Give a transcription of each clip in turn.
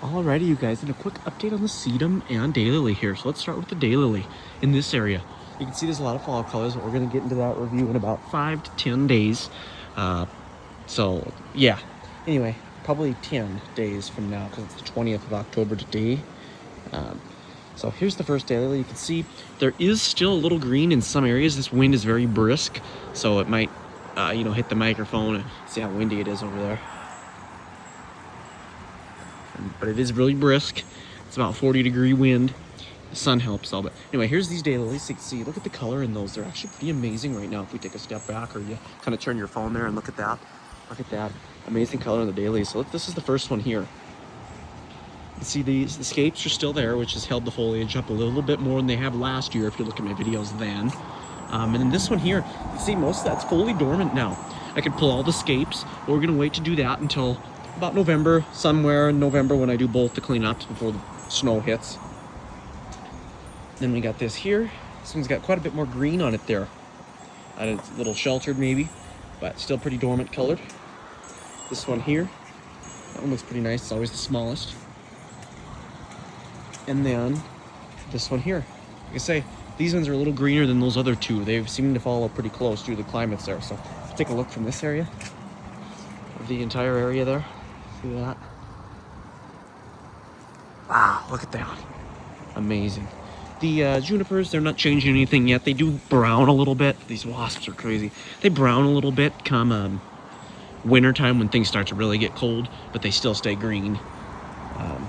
Alrighty, you guys, and a quick update on the Sedum and daylily here. So let's start with the daylily in this area. You can see there's a lot of fall colors, but we're going to get into that review in about 5 to 10 days. So yeah, anyway, probably 10 days from now because it's the 20th of October today. So here's the first daylily. You can see there is still a little green in some areas. This wind is very brisk, so it might, hit the microphone and see how windy it is over there. But it is really brisk. It's about 40-degree wind. The sun helps all, but anyway, here's these daylilies. You can see, look at the color in those. They're actually pretty amazing right now. If we take a step back, or you kind of turn your phone there and look at that. Look at that amazing color in the daylilies. So look, this is the first one here. You see the scapes are still there, which has held the foliage up a little bit more than they have last year if you look at my videos then. And then this one here, you see most of that's fully dormant now. I could pull all the scapes, but we're gonna wait to do that until about November, somewhere in November when I do both the cleanups before the snow hits. Then we got this here. This one's got quite a bit more green on it there. And it's a little sheltered maybe, but still pretty dormant colored. This one here, that one looks pretty nice. It's always the smallest. And then this one here. Like I say, these ones are a little greener than those other two. They seem to follow pretty close due to the climates there. So let's take a look from this area, of the entire area there. See that? Wow, look at that. Amazing. The junipers, they're not changing anything yet. They do brown a little bit. These wasps are crazy. They brown a little bit come wintertime when things start to really get cold, but they still stay green.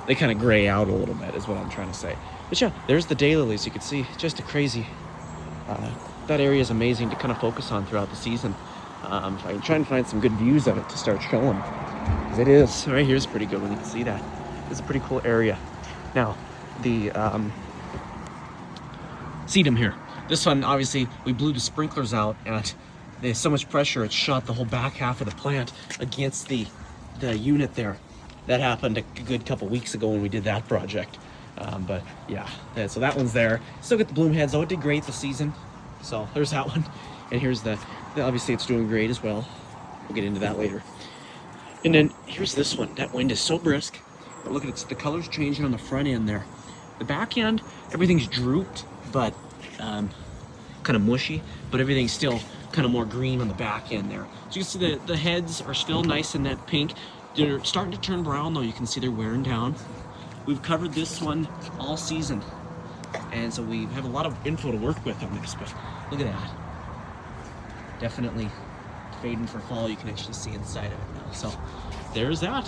They kind of gray out a little bit is what I'm trying to say. But yeah, there's the daylilies. You can see just a crazy. That area is amazing to kind of focus on throughout the season. I'm trying to find some good views of it to start showing. Because it is. Right here's pretty good when you can see that. It's a pretty cool area. Now, the sedum here. This one, obviously, we blew the sprinklers out, and there's so much pressure it shot the whole back half of the plant against the unit there. That happened a good couple weeks ago when we did that project. But yeah, so that one's there. Still got the bloom heads though. It did great this season. So there's that one. And here's the obviously it's doing great as well. We'll get into that later. And then here's this one. That wind is so brisk. But look at it, the color's changing on the front end there. The back end, everything's drooped, but kind of mushy, but everything's still kind of more green on the back end there. So you can see the heads are still nice in that pink. They're starting to turn brown though. You can see they're wearing down. We've covered this one all season, and so we have a lot of info to work with on this, but look at that. Definitely fading for fall. You can actually see inside of it now. So there's that.